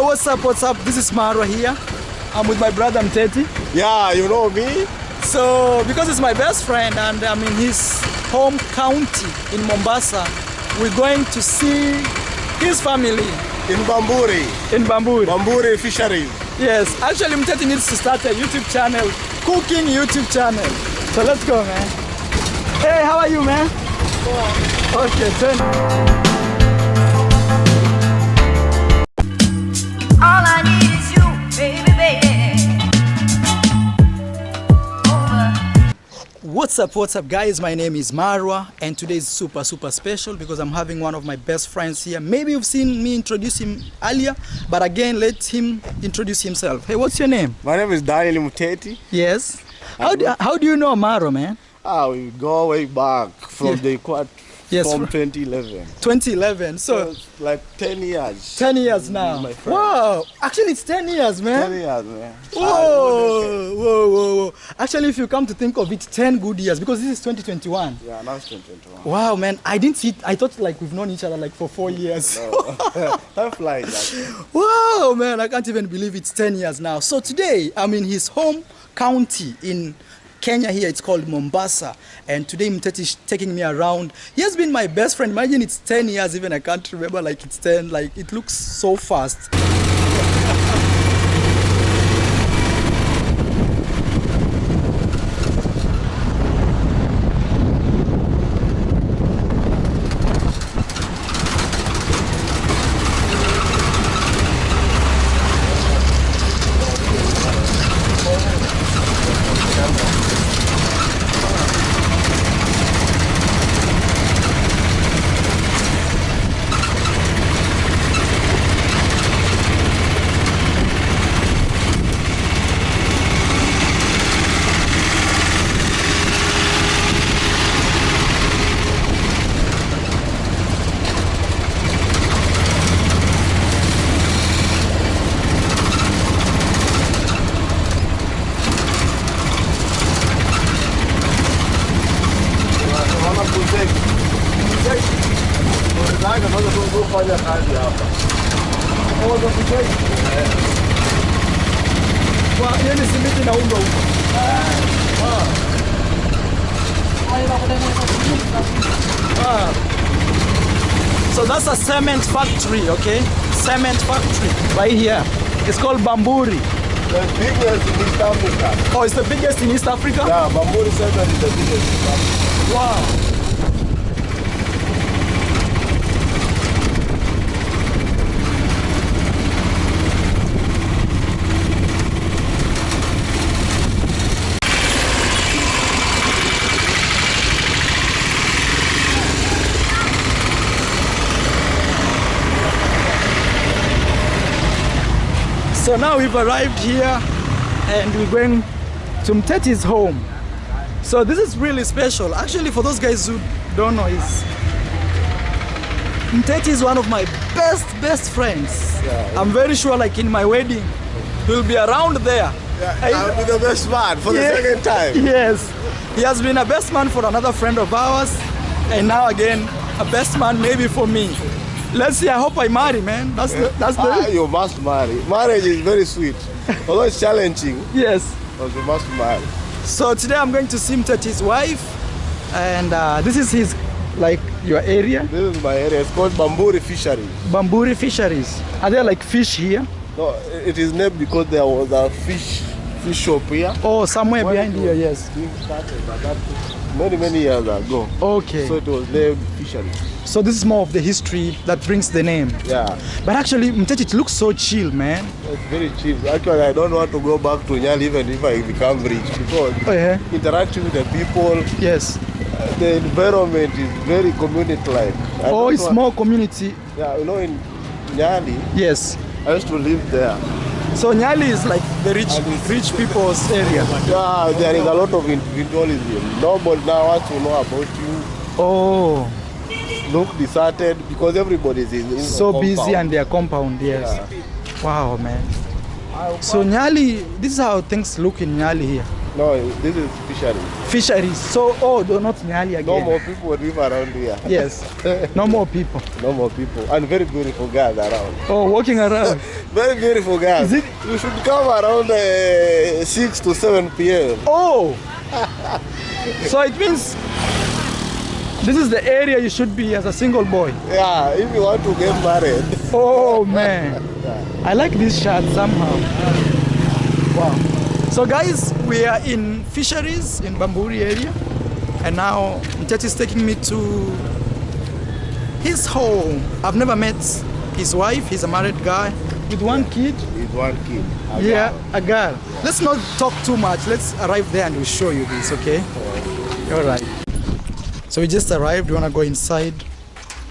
what's up, what's up? This is Marwa here. I'm with my brother Mteti. Yeah, you know me. So, because he's my best friend and I'm in his home county in Mombasa, we're going to see his family. In Bamburi. In Bamburi. Bamburi Fisheries. Yes, actually Mteti needs to start a YouTube channel, cooking YouTube channel. So let's go, man. Hey, how are you, man? Yeah. Okay, turn. All I need is you, baby, baby. What's up guys, my name is Marwa and today is super special because I'm having one of my best friends here. Maybe you've seen me introduce him earlier, but again let him introduce himself. Hey, what's your name? My name is Daniel Muteti. Yes. How do you know Marwa, man? We go way back from the quad. Yes, from 2011. 2011, so it's like 10 years. 10 years now. Wow, actually it's 10 years, man. 10 years, man. Whoa. Actually, if you come to think of it, 10 good years, because this is 2021. Yeah, now it's 2021. Wow, man, I didn't see it. I thought like we've known each other like for 4 years. No. I'm flying like Wow, man, I can't even believe it's 10 years now. So today, I'm in his home county in Kenya here. It's called Mombasa, and today Mteti is taking me around. He has been my best friend. Imagine it's 10 years, even I can't remember like it's 10, like it looks so fast. So that's a cement factory, okay? Cement factory right here. It's called Bamburi. the biggest in East Africa. Oh, it's the biggest in East Africa? Yeah, Bamburi Cement is the biggest in East Africa. Wow. So now we've arrived here and we're going to Mteti's home. So this is really special. Actually, for those guys who don't know, Mteti is one of my best friends. Yeah. I'm very sure like in my wedding, he'll be around there. Yeah, I'll be the best man for the second time. Yes. He has been a best man for another friend of ours. And now again, a best man maybe for me. Let's see, I hope I marry, man. That's the You must marry. Marriage is very sweet. Although it's challenging. Yes. But you must marry. So today I'm going to see Mteti's wife. And this is his, like, your area? This is my area. It's called Bamburi Fisheries. Bamburi Fisheries. Are there like fish here? No, it is named because there was a fish shop here. Oh, somewhere behind here, yes. Being started, but that many years ago. Okay. So it was named Fisheries. So this is more of the history that brings the name. Yeah. But actually, Mteti, it looks so chill, man. It's very cheap. Actually, I don't want to go back to Nyali even if I become rich because interacting with the people, yes, the environment is very community-like. Oh, it's more community. Yeah, you know, in Nyali, yes, I used to live there. So Nyali is like the rich people's area. Yeah, there is a lot of individualism. Nobody now wants to know about you. Oh. Look deserted because everybody is in so busy and their compound, yes. Yeah. Wow, man. So Nyali, this is how things look in Nyali here. No, this is fishery. Fisheries. So, oh, they're not Nyali again. No more people live around here. Yes. No more people. No more people. And very beautiful girls around. Oh, walking around. Very beautiful girls. Is it? You should come around 6 to 7 p.m. Oh. So it means this is the area you should be as a single boy. Yeah, if you want to get married. Oh man. I like this shirt somehow. Wow. So guys, we are in fisheries in Bamburi area, and now Mteti is taking me to his home. I've never met his wife. He's a married guy with one kid. With one kid. A girl. Let's not talk too much. Let's arrive there and we'll show you this, okay? All right. So we just arrived. We want to go inside.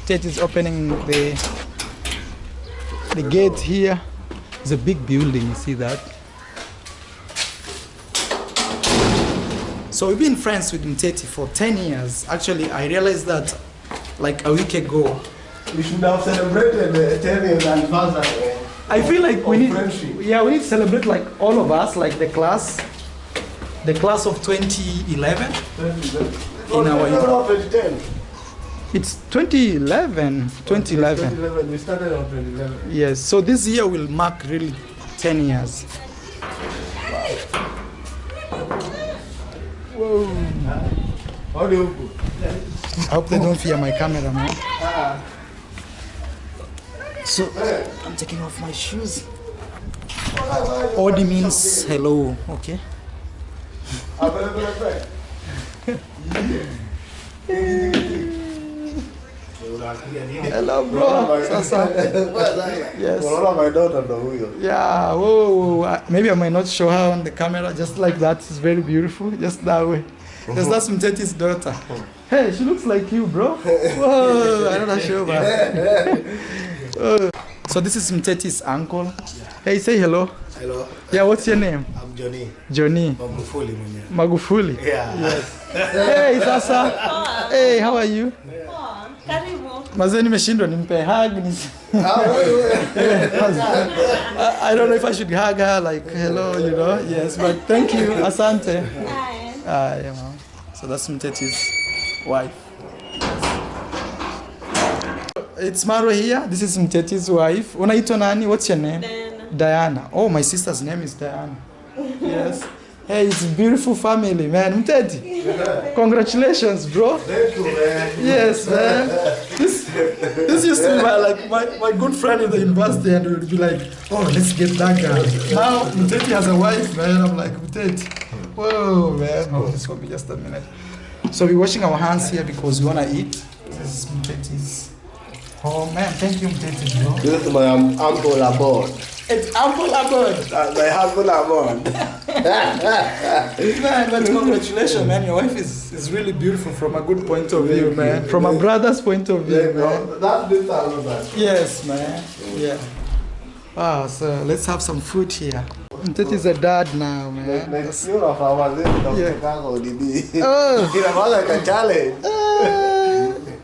Tate is opening the gate here. It's a big building, you see that? So we've been friends with Mteti for 10 years. Actually, I realized that like a week ago. We should have celebrated the 10 years anniversary. I feel like we need, friendship. yeah, we need to celebrate like all of us, like the class of 2011. In our, 2010. it's 2011. 2011. 2011. We started on 2011. Yes. So this year will mark really 10 years. Whoa. How do you go? I hope they don't fear my camera, man. So I'm taking off my shoes. Odi means hello, okay? Hello, bro. Sasa. Yes. My daughter, though. Yeah. Whoa. Maybe I might not show her on the camera. Just like that. It's very beautiful. Just that way. Because that's Mteti's daughter. Hey, she looks like you, bro. Whoa. I don't know show her. So this is Mteti's uncle. Hey, say hello. Hello, Yeah. What's your name? I'm Johnny. Johnny. Magufuli mwenyewe. Magufuli. Yeah. Yes. Hey, Sasa. Hey, how are you? Karibu. Mazee nimeshindwa nimpe hug. I don't know if I should hug her like hello, you know. Yes, but thank you. Asante. Hi. Yeah, mom. So that's Mteti's wife. It's Maro here. This is Mteti's wife. Unaitwa nani? What's your name? Diana. Oh, my sister's name is Diana. Yes. Hey, it's a beautiful family, man. Mteti. Congratulations, bro. Thank you, man. Yes, man. This used to be my good friend in the university, and we would be like, oh, let's get that guy. Now Mteti has a wife, man. I'm like, Mteti. Whoa, man. Oh, this will be just a minute. So we're washing our hands here because we wanna eat. This is Mteti's. Oh man, thank you, Mteti, bro. This is my uncle aboard. It's ample abroad. My uncle aboard. Man, but congratulations, man. Your wife is really beautiful from a good point of view, man. From a brother's point of view, man. That's this time. Yes, man. Yeah. Wow, so let's have some food here. Mteti is a dad now, man. Next year of our Oh. like a challenge.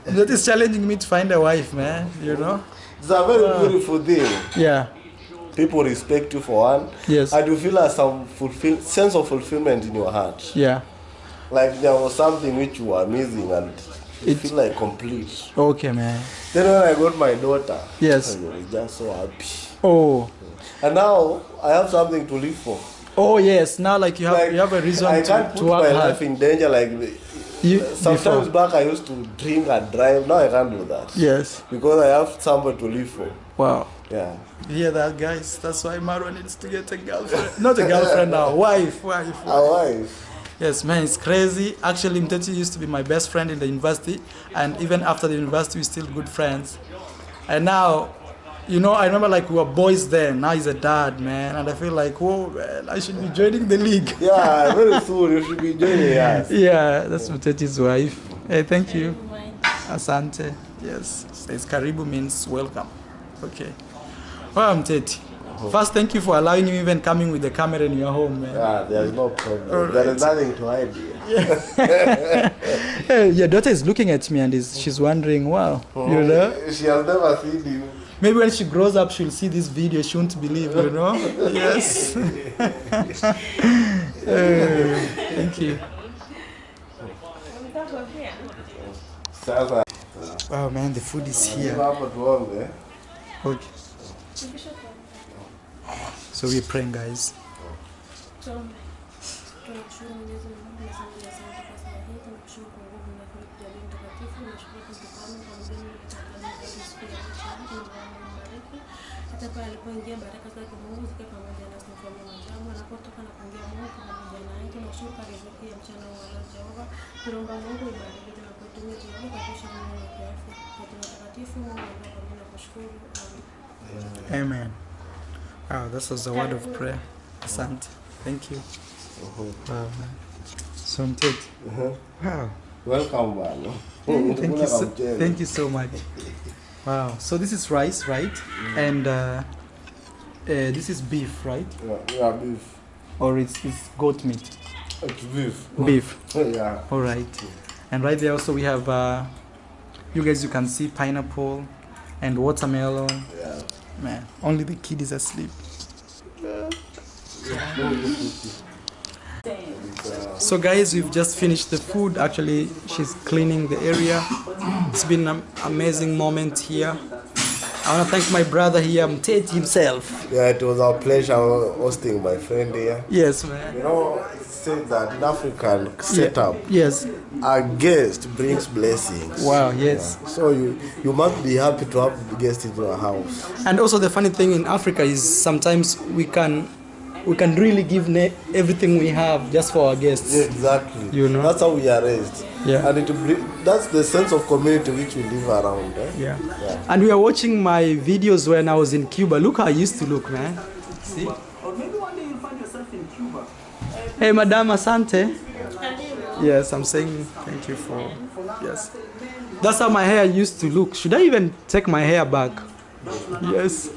That is challenging me to find a wife, man. You know? It's a very beautiful thing. Yeah. People respect you for one. Yes. And you feel some sense of fulfillment in your heart. Yeah. Like there was something which you were missing and you It- feel like complete. Okay, man. Then when I got my daughter, Yes. I was just so happy. Oh. And now I have something to live for. Oh yes. Now like you have a reason I can't to put work my hard. life in danger like sometimes before. back I used to drink and drive. Now I can't do that. Yes. Because I have somebody to live for. Wow. Yeah. You hear that, guys? That's why Maro needs to get a girlfriend. Not a girlfriend now, wife. Our wife. Yes, man, it's crazy. Actually, Mteti used to be my best friend in the university, and even after the university, we're still good friends. And now, you know, I remember like we were boys then. Now he's a dad, man, and I feel like, whoa, man, I should be joining the league. Yeah, very soon you should be joining us. Yeah, that's Mteti's wife. Hey, thank you. Asante. Yes, says Karibu means welcome. Okay. Well, Mteti. First, thank you for allowing me even coming with the camera in your home, man. Yeah, there's no problem. All There right. is nothing to hide here. Hey, your daughter is looking at me and she's wondering, wow, you know? She has never seen you. Maybe when she grows up, she'll see this video, she won't believe, you know? Yes. Thank you. Sasa Wow, man, the food is here. hapa tuombe. Okay. So we're praying, guys. Tunamshukuru Mwenyezi Mungu na sana asante kwa saa hii. Tunamshukuru kwa nguvu na kujalia mtakatifu. Tunashukuru kwa sababu kwa mgeni wetu siku ya mchana. Tunambariki. Hata pale alipoingia baraka zake Mungu zikae pamoja nasi na kwa mwanadamu. Anapotoka na kuingia Mungu pamoja naye. Tunashukuru kwa riziki ya mchana wa Jehova. Tunaomba Mungu ibariki na kutumia Jehova kwa kisha Mungu na kiafya. Kwa mtakatifu Mungu na kwa mimi nakushukuru. Amen. Wow, this was a word of prayer. Asante. Thank you. Wow, man. So wow. Welcome, man. Thank you so much. Wow. So this is rice, right? And this is beef, right? Yeah, beef. Or it's goat meat? It's beef. Beef. Yeah. All right. And right there also we have, you guys, you can see pineapple and watermelon. Yeah. Man, only the kid is asleep. So guys, we've just finished the food. Actually, she's cleaning the area. It's been an amazing moment here. I want to thank my brother here, Mteti himself. Yeah, it was our pleasure hosting my friend here. Yes, man. You know, it says that in African setup, Yes. a guest brings blessings. Wow, yes. Yeah. So you must be happy to have the guest in your house. And also the funny thing in Africa is sometimes we can really give everything we have just for our guests. Yeah, exactly. You know? That's how we are raised. Yeah. And that's the sense of community which we live around. Eh? Yeah. And we are watching my videos when I was in Cuba. Look how I used to look, man. See? Or maybe one day you'll find yourself in Cuba. Hey, Madame Asante. Yes, I'm saying thank you for... Yes. That's how my hair used to look. Should I even take my hair back? Yes.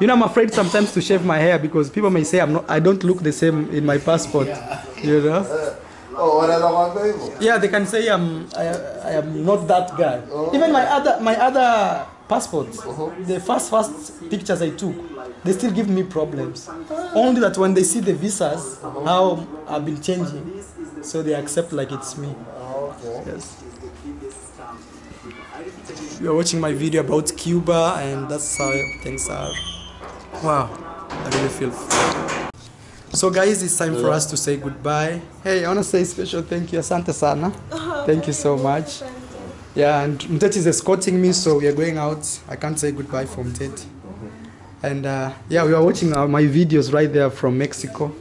You know, I'm afraid sometimes to shave my hair because people may say I don't look the same in my passport. You know? Yeah, they can say I am not that guy. Even my other passports, the first pictures I took, they still give me problems. Only that when they see the visas, how I've been changing, so they accept like it's me. Yes. You are watching my video about Cuba, and that's how things are. Wow, I really feel. So guys, it's time for us to say goodbye. Hey, I want to say special thank you, Asante Sana. Thank you so much. Yeah, and Mteti is escorting me, so we are going out. I can't say goodbye for Mteti. And yeah, we are watching my videos right there from Mexico.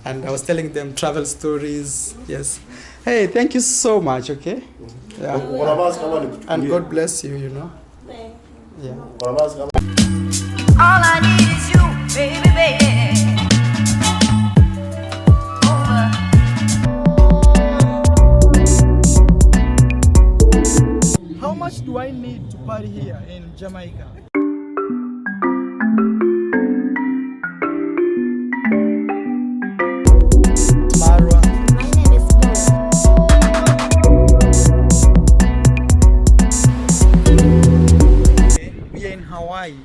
And I was telling them travel stories. Yes. Hey, thank you so much, okay? Yeah. And God bless you, you know. Yeah. All I need is you, baby, baby. How much do I need to party here in Jamaica? Marwa. My name is We are in Hawaii.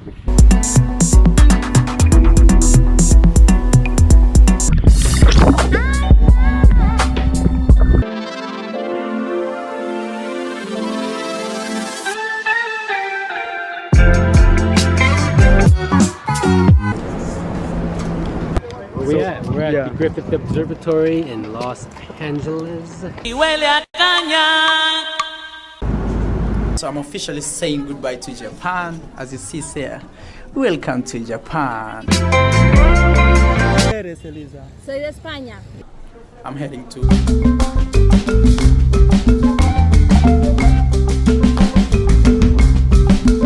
We're at the Griffith Observatory in Los Angeles. So I'm officially saying goodbye to Japan. As you see here, welcome to Japan. ¿Eres, Elisa? Soy de España. I'm heading to